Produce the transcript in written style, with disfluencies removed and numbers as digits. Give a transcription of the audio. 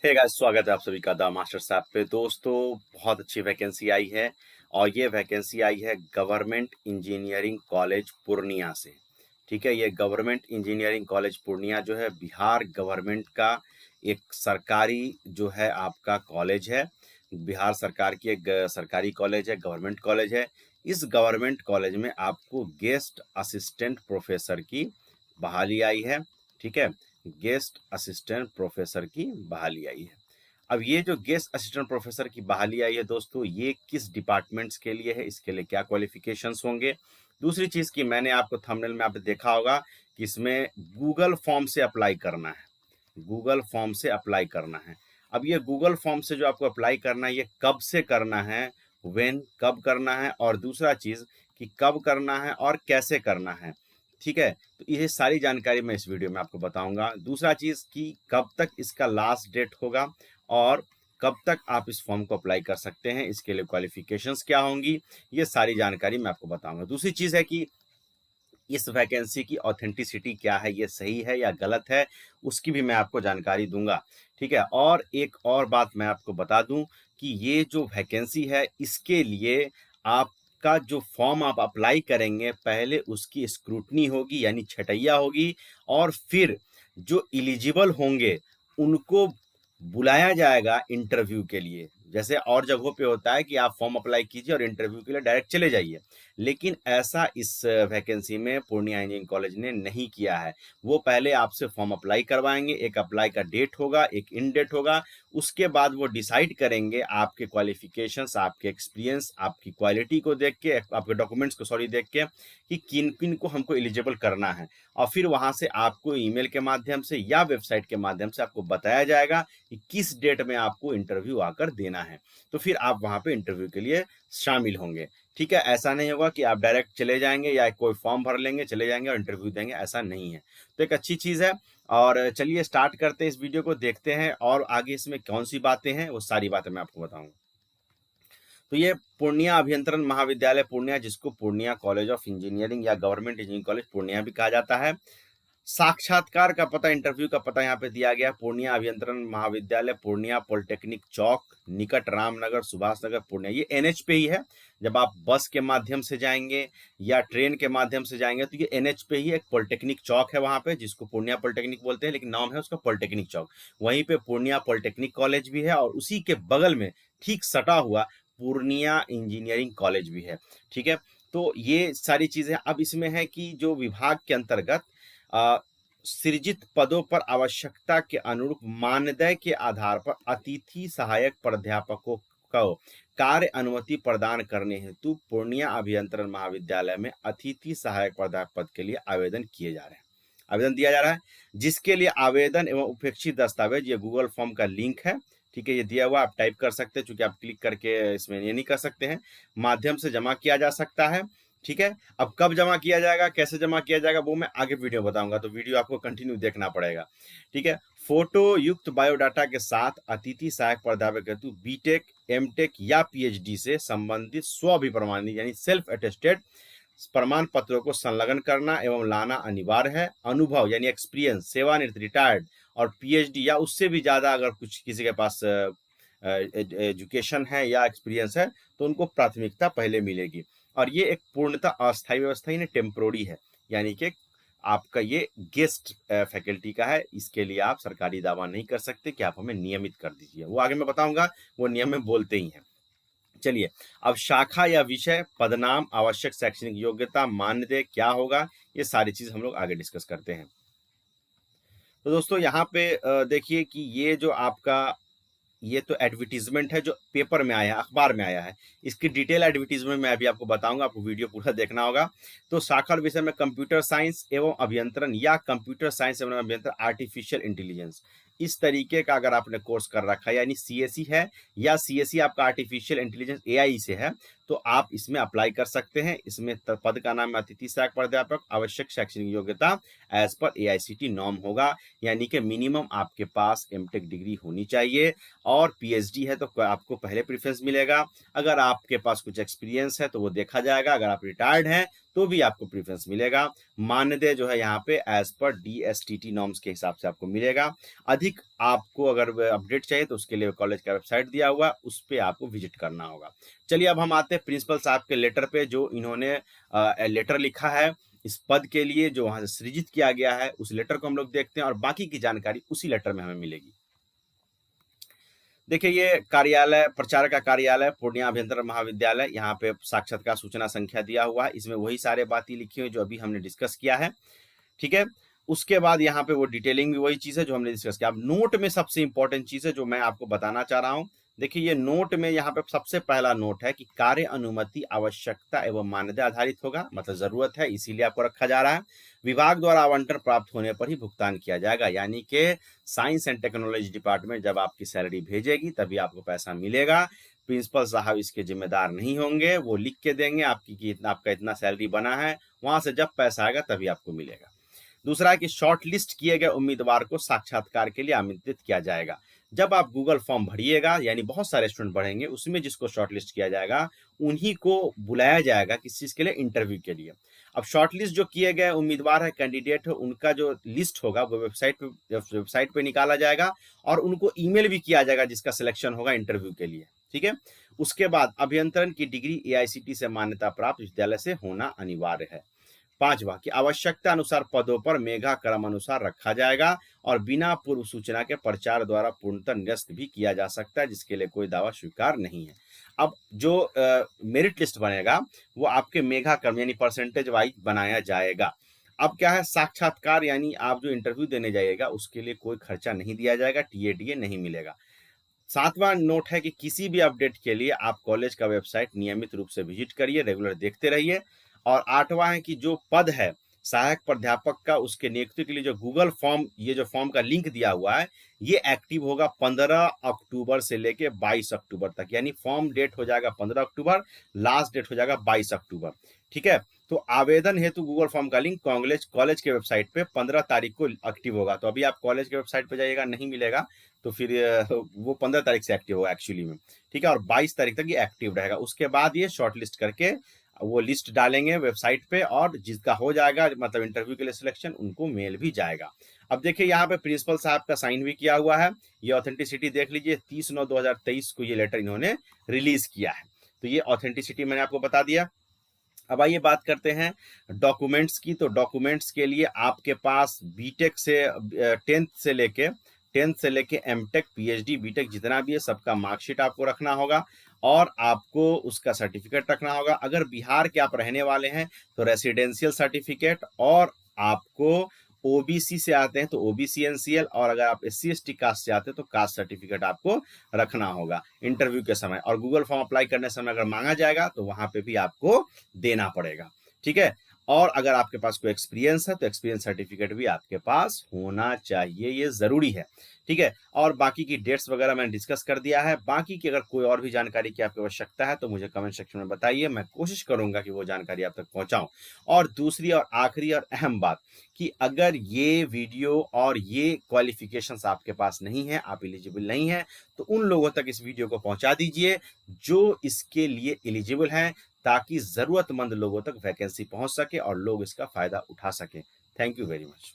Hey guys, स्वागत है आप सभी का द मास्टर साहब पे। दोस्तों, बहुत अच्छी वैकेंसी आई है और ये वैकेंसी आई है गवर्नमेंट इंजीनियरिंग कॉलेज पूर्णिया से। ठीक है, ये गवर्नमेंट इंजीनियरिंग कॉलेज पूर्णिया जो है बिहार गवर्नमेंट का एक सरकारी जो है आपका कॉलेज है। बिहार सरकार की एक सरकारी कॉलेज है, गवर्नमेंट कॉलेज है। इस गवर्नमेंट कॉलेज में आपको गेस्ट असिस्टेंट प्रोफेसर की बहाली आई है। ठीक है, गेस्ट असिस्टेंट प्रोफेसर की बहाली आई है। अब ये जो गेस्ट असिस्टेंट प्रोफेसर की बहाली आई है दोस्तों, ये किस डिपार्टमेंट्स के लिए है, इसके लिए क्या क्वालिफिकेशंस होंगे। दूसरी चीज की मैंने आपको थंबनेल में आपने देखा होगा कि इसमें गूगल फॉर्म से अप्लाई करना है। गूगल फॉर्म से अप्लाई करना है। अब ये गूगल फॉर्म से जो आपको अप्लाई करना है, ये कब से करना है, व्हेन कब करना है, और दूसरा चीज कि कब करना है और कैसे करना है। ठीक है, तो ये सारी जानकारी मैं इस वीडियो में आपको बताऊंगा। दूसरा चीज कि कब तक इसका लास्ट डेट होगा और कब तक आप इस फॉर्म को अप्लाई कर सकते हैं, इसके लिए क्वालिफिकेशंस क्या होंगी, ये सारी जानकारी मैं आपको बताऊंगा। दूसरी चीज है कि इस वैकेंसी की ऑथेंटिसिटी क्या है, ये सही है या गलत है, उसकी भी मैं आपको जानकारी दूंगा। ठीक है, और एक और बात मैं आपको बता दूं कि ये जो वैकेंसी है, इसके लिए आपका जो फॉर्म आप अप्लाई करेंगे, पहले उसकी स्क्रूटनी होगी यानी छटैया होगी, और फिर जो एलिजिबल होंगे उनको बुलाया जाएगा इंटरव्यू के लिए। जैसे और जगहों पे होता है कि आप फॉर्म अप्लाई कीजिए और इंटरव्यू के लिए डायरेक्ट चले जाइए, लेकिन ऐसा इस वैकेंसी में पूर्णिया इंजीनियरिंग कॉलेज ने नहीं किया है। वो पहले आपसे फॉर्म अप्लाई करवाएंगे, एक अप्लाई का डेट होगा, एक इन डेट होगा, उसके बाद वो डिसाइड करेंगे आपके क्वालिफिकेशंस, आपके एक्सपीरियंस, आपकी क्वालिटी को देख के, आपके डॉक्यूमेंट्स को सॉरी देख के, कि किन किन को हमको एलिजिबल करना है। और फिर वहां से आपको ईमेल के माध्यम से या वेबसाइट के माध्यम से आपको बताया जाएगा कि किस डेट में आपको इंटरव्यू आकर देना है। तो फिर आप वहां पे इंटरव्यू के लिए शामिल होंगे। ठीक है, ऐसा नहीं होगा कि आप डायरेक्ट चले जाएंगे या कोई फॉर्म भर लेंगे, चले जाएंगे और इंटरव्यू देंगे, ऐसा नहीं है। तो एक अच्छी चीज है। और चलिए स्टार्ट करते हैं, इस वीडियो को देखते हैं और आगे इसमें कौन सी बातें हैं वो सारी बातें मैं आपको बताऊंगा। तो ये पूर्णिया अभियंत्रण महाविद्यालय पूर्णिया, जिसको पूर्णिया कॉलेज ऑफ इंजीनियरिंग या गवर्नमेंट इंजीनियरिंग कॉलेज पूर्णिया भी कहा जाता है। साक्षात्कार का पता, इंटरव्यू का पता यहाँ पे दिया गया। पूर्णिया अभियंत्रण महाविद्यालय, पूर्णिया पॉलिटेक्निक चौक, निकट रामनगर, सुभाष नगर, पूर्णिया। ये एनएच पे ही है। जब आप बस के माध्यम से जाएंगे या ट्रेन के माध्यम से जाएंगे तो ये एनएच पे ही एक पॉलिटेक्निक चौक है वहां पे, जिसको पूर्णिया पॉलिटेक्निक बोलते हैं, लेकिन नाम है उसका पॉलिटेक्निक चौक। वहीं पे पूर्णिया पॉलिटेक्निक कॉलेज भी है और उसी के बगल में ठीक सटा हुआ पूर्णिया इंजीनियरिंग कॉलेज भी है। ठीक है, तो ये सारी चीजें अब इसमें है कि जो विभाग के अंतर्गत सृजित पदों पर आवश्यकता के अनुरूप मानदेय के आधार पर अतिथि सहायक प्राध्यापकों को कार्य अनुमति प्रदान करने हेतु पूर्णिया अभियंत्रण महाविद्यालय में अतिथि सहायक प्राध्यापक पद के लिए आवेदन किए जा रहे हैं, आवेदन दिया जा रहा है। जिसके लिए आवेदन एवं उपेक्षित दस्तावेज, ये गूगल फॉर्म का लिंक है। ठीक है, ये दिया हुआ, आप टाइप कर सकते हैं, चूंकि आप क्लिक करके इसमें ये नहीं कर सकते हैं, माध्यम से जमा किया जा सकता है। ठीक है, अब कब जमा किया जाएगा, कैसे जमा किया जाएगा, वो मैं आगे वीडियो बताऊंगा, तो वीडियो आपको कंटिन्यू देखना पड़ेगा। ठीक है, फोटो युक्त बायोडाटा के साथ अतिथि सहायक प्राध्यापक हेतु बीटेक, एमटेक या पीएचडी से संबंधित स्व अभिप्रमाणित यानी सेल्फ अटेस्टेड प्रमाण पत्रों को संलग्न करना एवं लाना अनिवार्य है। अनुभव यानी एक्सपीरियंस, सेवानिवृत्त, रिटायर्ड और पीएचडी या उससे भी ज्यादा अगर कुछ किसी के पास एजुकेशन है या एक्सपीरियंस है तो उनको प्राथमिकता पहले मिलेगी। और ये एक पूर्णतः अस्थायी व्यवस्था ही नहीं, टेम्पोररी है, यानी कि आपका ये गेस्ट फैकल्टी का है। इसके लिए आप सरकारी दावा नहीं कर सकते कि आप हमें नियमित कर दीजिए, वो आगे मैं बताऊंगा, वो नियम में बोलते ही हैं। चलिए, अब शाखा या विषय, पदनाम, आवश्यक शैक्षणिक योग्यता, मानदेय क्या होगा, ये सारी चीज हम लोग आगे डिस्कस करते हैं। तो दोस्तों यहाँ पे देखिए कि ये जो आपका ये तो एडवर्टीजमेंट है जो पेपर में आया है, अखबार में आया है। इसकी डिटेल एडवर्टीजमेंट मैं अभी आपको बताऊंगा, आपको वीडियो पूरा देखना होगा। तो शाखा और विषय में कंप्यूटर साइंस एवं अभियंत्रण या कंप्यूटर साइंस एवं अभियंत्रण आर्टिफिशियल इंटेलिजेंस, इस तरीके का अगर आपने कोर्स कर रखा है, यानी सीएसई है या सीएसई आपका आर्टिफिशियल इंटेलिजेंस एआई से है, तो आप इसमें अप्लाई कर सकते हैं। इसमें पद का नाम है अतिथि सहायक प्राध्यापक। आवश्यक शैक्षणिक योग्यता एज पर एआईसीटी नॉर्म होगा, यानी कि मिनिमम आपके पास एमटेक डिग्री होनी चाहिए, और पीएचडी है तो आपको पहले प्रेफरेंस मिलेगा। अगर आपके पास कुछ एक्सपीरियंस है तो वो देखा जाएगा। अगर आप रिटायर्ड हैं तो भी आपको प्रीफरेंस मिलेगा। मानदेय जो है यहाँ पे एज पर DSTT नॉर्म्स के हिसाब से आपको मिलेगा। अधिक आपको अगर अपडेट चाहिए तो उसके लिए कॉलेज का वेबसाइट दिया हुआ है, उस पर आपको विजिट करना होगा। चलिए अब हम आते हैं प्रिंसिपल साहब के लेटर पे, जो इन्होंने लेटर लिखा है इस पद के लिए, जो वहां से सृजित किया गया है, उस लेटर को हम लोग देखते हैं और बाकी की जानकारी उसी लेटर में हमें मिलेगी। देखिए, ये कार्यालय, प्रचार का कार्यालय पूर्णिया अभियंत्रण महाविद्यालय, यहाँ पे साक्षात्कार सूचना संख्या दिया हुआ है, इसमें वही सारे बातें लिखी हुई जो अभी हमने डिस्कस किया है। ठीक है, उसके बाद यहाँ पे वो डिटेलिंग भी वही चीज है जो हमने डिस्कस किया। अब नोट में सबसे इंपॉर्टेंट चीज है जो मैं आपको बताना चाह रहा हूँ। देखिए, ये नोट में यहाँ पे सबसे पहला नोट है कि कार्य अनुमति आवश्यकता एवं मान्यता आधारित होगा, मतलब जरूरत है इसीलिए आपको रखा जा रहा है। विभाग द्वारा आवंटन प्राप्त होने पर ही भुगतान किया जाएगा, यानी कि साइंस एंड टेक्नोलॉजी डिपार्टमेंट जब आपकी सैलरी भेजेगी तभी आपको पैसा मिलेगा। प्रिंसिपल साहब इसके जिम्मेदार नहीं होंगे, वो लिख के देंगे आपकी कि इतना आपका इतना सैलरी बना है, वहां से जब पैसा आएगा तभी आपको मिलेगा। दूसरा है कि शॉर्ट लिस्ट किए गए उम्मीदवार को साक्षात्कार के लिए आमंत्रित किया जाएगा। जब आप गूगल फॉर्म भरिएगा, यानी बहुत सारे स्टूडेंट भरेंगे, उसमें जिसको शॉर्ट लिस्ट किया जाएगा उन्हीं को बुलाया जाएगा किस चीज के लिए, इंटरव्यू के लिए। अब शॉर्ट लिस्ट जो किए गए उम्मीदवार है, कैंडिडेट है, उनका जो लिस्ट होगा वो वेबसाइट पे निकाला जाएगा और उनको ईमेल भी किया जाएगा जिसका सिलेक्शन होगा इंटरव्यू के लिए। ठीक है, उसके बाद अभियंत्रण की डिग्री AICTE से मान्यता प्राप्त विद्यालय से होना अनिवार्य है। पांचवा कि आवश्यकता अनुसार पदों पर मेधा क्रम अनुसार रखा जाएगा और बिना पूर्व सूचना के प्रचार द्वारा पूर्णतः निरस्त भी किया जा सकता है, जिसके लिए कोई दावा स्वीकार नहीं है। अब जो मेरिट लिस्ट बनेगा वो आपके मेधा क्रम यानी परसेंटेज वाइज बनाया जाएगा। अब क्या है, साक्षात्कार यानी आप जो इंटरव्यू देने जाइएगा उसके लिए कोई खर्चा नहीं दिया जाएगा, TA नहीं मिलेगा। सातवां नोट है कि किसी भी अपडेट के लिए आप कॉलेज का वेबसाइट नियमित रूप से विजिट करिए, रेगुलर देखते रहिए। और आठवां है कि जो पद है सहायक प्राध्यापक का, उसके नियुक्ति के लिए जो गूगल फॉर्म, ये जो फॉर्म का लिंक दिया हुआ है, ये एक्टिव होगा 15 अक्टूबर से लेके 22 अक्टूबर तक, यानी फॉर्म डेट हो जाएगा 15 अक्टूबर, लास्ट डेट हो जाएगा 22 अक्टूबर। ठीक है, तो आवेदन हेतु गूगल फॉर्म का लिंक कॉलेज के वेबसाइट पे 15 तारीख को एक्टिव होगा। तो अभी आप कॉलेज के वेबसाइट पे जाइएगा, नहीं मिलेगा, तो फिर वो 15 तारीख से एक्टिव होगा एक्चुअली में। ठीक है, और 22 तारीख तक ये एक्टिव रहेगा। उसके बाद ये शॉर्टलिस्ट करके वो लिस्ट डालेंगे वेबसाइट पे और जिसका हो जाएगा मतलब इंटरव्यू के लिए सिलेक्शन, उनको मेल भी जाएगा। अब देखिए, यहाँ पे प्रिंसिपल साहब का साइन भी किया हुआ है। ये ऑथेंटिसिटी देख लीजिए, 30/9/2023 को ये लेटर इन्होंने रिलीज किया है। तो ये ऑथेंटिसिटी मैंने आपको बता दिया। अब आइए बात करते हैं डॉक्यूमेंट्स की। तो डॉक्यूमेंट्स के लिए आपके पास बीटेक से 10th से लेके एमटेक, PhD, बीटेक जितना भी है सबका मार्कशीट आपको रखना होगा और आपको उसका सर्टिफिकेट रखना होगा। अगर बिहार के आप रहने वाले हैं तो रेसिडेंशियल सर्टिफिकेट, और आपको OBC से आते हैं तो OBC NCL, और अगर आप SC/ST कास्ट से आते हैं तो कास्ट सर्टिफिकेट आपको रखना होगा इंटरव्यू के समय। और गूगल फॉर्म अप्लाई करने समय अगर मांगा जाएगा तो वहां पे भी आपको देना पड़ेगा। ठीक है, और अगर आपके पास कोई एक्सपीरियंस है तो एक्सपीरियंस सर्टिफिकेट भी आपके पास होना चाहिए, ये जरूरी है। ठीक है, और बाकी की डेट्स वगैरह मैंने डिस्कस कर दिया है। बाकी की अगर कोई और भी जानकारी की आपको आवश्यकता है तो मुझे कमेंट सेक्शन में बताइए, मैं कोशिश करूंगा कि वो जानकारी आप तक पहुंचाऊं। और दूसरी और आखिरी और अहम बात कि अगर ये वीडियो और ये क्वालिफिकेशंस आपके पास नहीं है, आप एलिजिबल नहीं है, तो उन लोगों तक इस वीडियो को पहुंचा दीजिए जो इसके लिए एलिजिबल हैं, ताकि जरूरतमंद लोगों तक वैकेंसी पहुंच सके और लोग इसका फायदा उठा सके। Thank you very much.